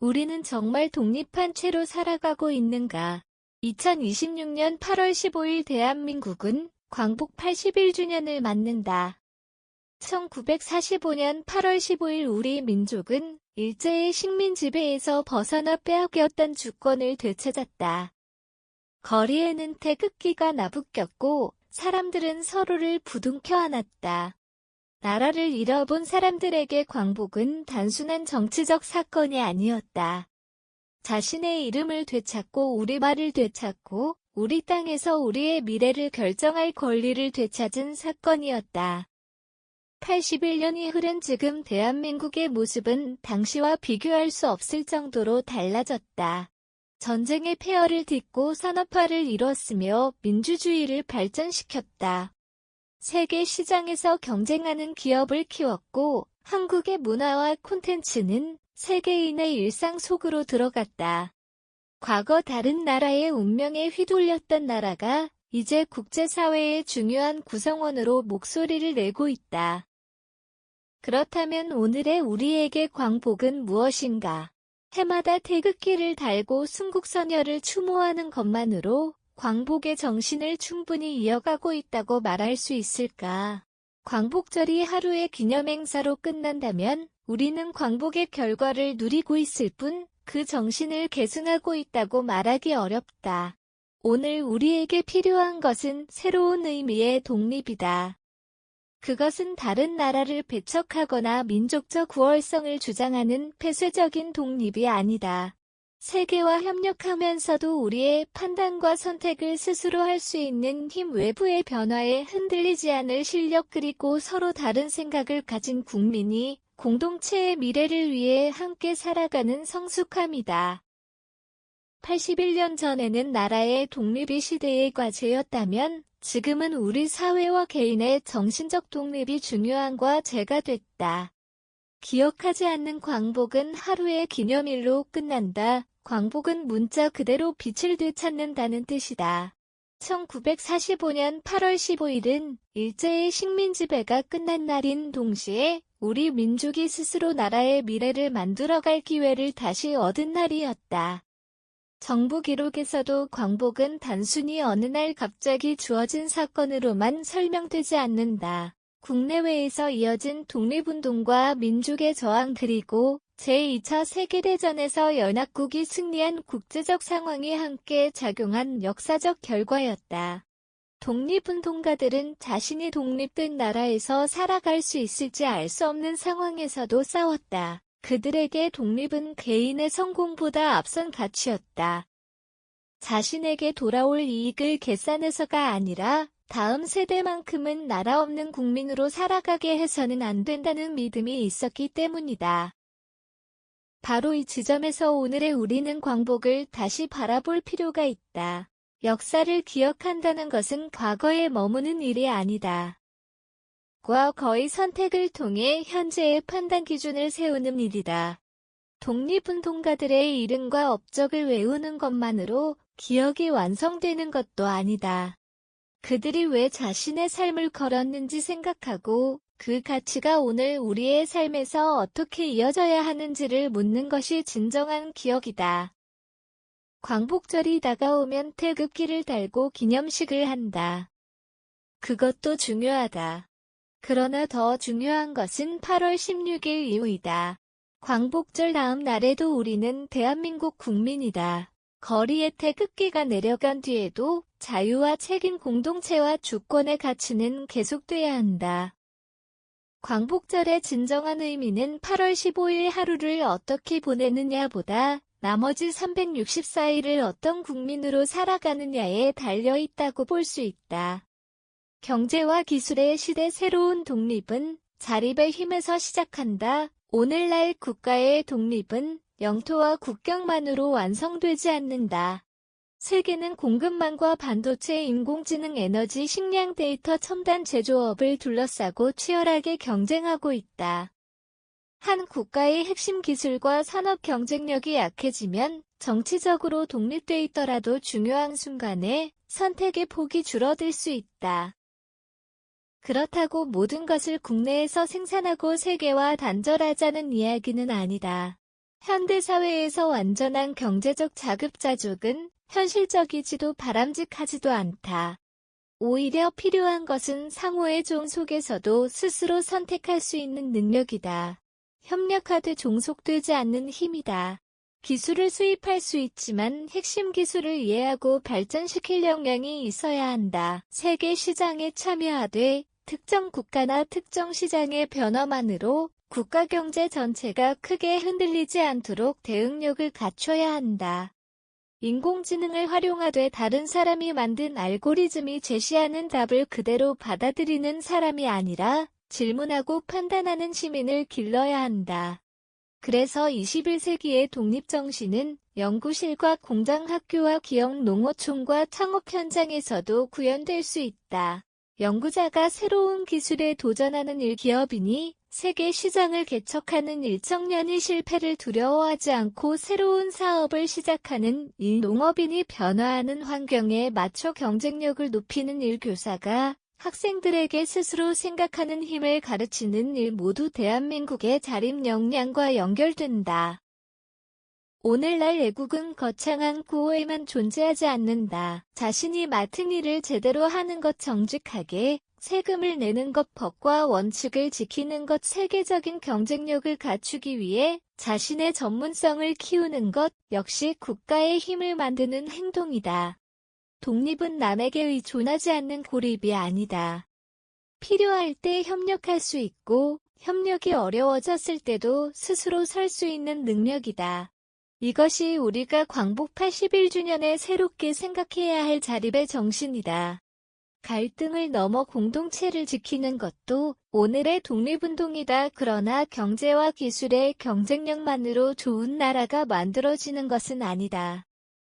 우리는 정말 독립한 채로 살아가고 있는가? 2026년 8월 15일 대한민국은 광복 81주년을 맞는다. 1945년 8월 15일 우리 민족은 일제의 식민 지배에서 벗어나 빼앗겼던 주권을 되찾았다. 거리에는 태극기가 나부꼈고 사람들은 서로를 부둥켜 안았다. 나라를 잃어본 사람들에게 광복은 단순한 정치적 사건이 아니었다. 자신의 이름을 되찾고 우리말을 되찾고 우리 땅에서 우리의 미래를 결정할 권리를 되찾은 사건이었다. 81년이 흐른 지금 대한민국의 모습은 당시와 비교할 수 없을 정도로 달라졌다. 전쟁의 폐허를 딛고 산업화를 이뤘으며 민주주의를 발전시켰다. 세계 시장에서 경쟁하는 기업을 키웠고 한국의 문화와 콘텐츠는 세계인의 일상 속으로 들어갔다. 과거 다른 나라의 운명에 휘둘렸던 나라가 이제 국제사회의 중요한 구성원으로 목소리를 내고 있다. 그렇다면 오늘의 우리에게 광복은 무엇인가? 해마다 태극기를 달고 순국선열을 추모하는 것만으로 광복의 정신을 충분히 이어가고 있다고 말할 수 있을까? 광복절이 하루의 기념행사로 끝난다면 우리는 광복의 결과를 누리고 있을 뿐 그 정신을 계승하고 있다고 말하기 어렵다. 오늘 우리에게 필요한 것은 새로운 의미의 독립이다. 그것은 다른 나라를 배척하거나 민족적 우월성을 주장하는 폐쇄적인 독립이 아니다. 세계와 협력하면서도 우리의 판단과 선택을 스스로 할 수 있는 힘, 외부의 변화에 흔들리지 않을 실력, 그리고 서로 다른 생각을 가진 국민이 공동체의 미래를 위해 함께 살아가는 성숙함이다. 81년 전에는 나라의 독립이 시대의 과제였다면 지금은 우리 사회와 개인의 정신적 독립이 중요한 과제가 됐다. 기억하지 않는 광복은 하루의 기념일로 끝난다. 광복은 문자 그대로 빛을 되찾는다는 뜻이다. 1945년 8월 15일은 일제의 식민 지배가 끝난 날인 동시에 우리 민족이 스스로 나라의 미래를 만들어갈 기회를 다시 얻은 날이었다. 정부 기록에서도 광복은 단순히 어느 날 갑자기 주어진 사건으로만 설명되지 않는다. 국내외에서 이어진 독립운동과 민족의 저항, 그리고 제2차 세계대전에서 연합국이 승리한 국제적 상황이 함께 작용한 역사적 결과였다. 독립운동가들은 자신이 독립된 나라에서 살아갈 수 있을지 알 수 없는 상황에서도 싸웠다. 그들에게 독립은 개인의 성공보다 앞선 가치였다. 자신에게 돌아올 이익을 계산해서가 아니라 다음 세대만큼은 나라 없는 국민으로 살아가게 해서는 안 된다는 믿음이 있었기 때문이다. 바로 이 지점에서 오늘의 우리는 광복을 다시 바라볼 필요가 있다. 역사를 기억한다는 것은 과거에 머무는 일이 아니다. 과거의 선택을 통해 현재의 판단 기준을 세우는 일이다. 독립운동가들의 이름과 업적을 외우는 것만으로 기억이 완성되는 것도 아니다. 그들이 왜 자신의 삶을 걸었는지 생각하고 그 가치가 오늘 우리의 삶에서 어떻게 이어져야 하는지를 묻는 것이 진정한 기억이다. 광복절이 다가오면 태극기를 달고 기념식을 한다. 그것도 중요하다. 그러나 더 중요한 것은 8월 16일 이후이다. 광복절 다음 날에도 우리는 대한민국 국민이다. 거리에 태극기가 내려간 뒤에도 자유와 책임, 공동체와 주권의 가치는 계속돼야 한다. 광복절의 진정한 의미는 8월 15일 하루를 어떻게 보내느냐보다 나머지 364일을 어떤 국민으로 살아가느냐에 달려있다고 볼 수 있다. 경제와 기술의 시대, 새로운 독립은 자립의 힘에서 시작한다. 오늘날 국가의 독립은 영토와 국경만으로 완성되지 않는다. 세계는 공급망과 반도체, 인공지능, 에너지, 식량, 데이터, 첨단 제조업을 둘러싸고 치열하게 경쟁하고 있다. 한 국가의 핵심 기술과 산업 경쟁력이 약해지면 정치적으로 독립돼 있더라도 중요한 순간에 선택의 폭이 줄어들 수 있다. 그렇다고 모든 것을 국내에서 생산하고 세계와 단절하자는 이야기는 아니다. 현대사회에서 완전한 경제적 자급자족은 현실적이지도 바람직하지도 않다. 오히려 필요한 것은 상호의 종속에서도 스스로 선택할 수 있는 능력이다. 협력하되 종속되지 않는 힘이다. 기술을 수입할 수 있지만 핵심 기술을 이해하고 발전시킬 역량이 있어야 한다. 세계 시장에 참여하되 특정 국가나 특정 시장의 변화만으로 국가 경제 전체가 크게 흔들리지 않도록 대응력을 갖춰야 한다. 인공지능을 활용하되 다른 사람이 만든 알고리즘이 제시하는 답을 그대로 받아들이는 사람이 아니라 질문하고 판단하는 시민을 길러야 한다. 그래서 21세기의 독립정신은 연구실과 공장학교와 기업 농어촌과 창업 현장에서도 구현될 수 있다. 연구자가 새로운 기술에 도전하는 일기업인이 세계 시장을 개척하는 일정년의 실패를 두려워하지 않고 새로운 사업을 시작하는 일농업인이 변화하는 환경에 맞춰 경쟁력을 높이는 일교사가 학생들에게 스스로 생각하는 힘을 가르치는 일 모두 대한민국의 자립 역량과 연결된다. 오늘날 애국은 거창한 구호에만 존재하지 않는다. 자신이 맡은 일을 제대로 하는 것, 정직하게 세금을 내는 것, 법과 원칙을 지키는 것, 세계적인 경쟁력을 갖추기 위해 자신의 전문성을 키우는 것 역시 국가의 힘을 만드는 행동이다. 독립은 남에게 의존하지 않는 고립이 아니다. 필요할 때 협력할 수 있고 협력이 어려워졌을 때도 스스로 설 수 있는 능력이다. 이것이 우리가 광복 81주년에 새롭게 생각해야 할 자립의 정신이다. 갈등을 넘어 공동체를 지키는 것도 오늘의 독립운동이다. 그러나 경제와 기술의 경쟁력만으로 좋은 나라가 만들어지는 것은 아니다.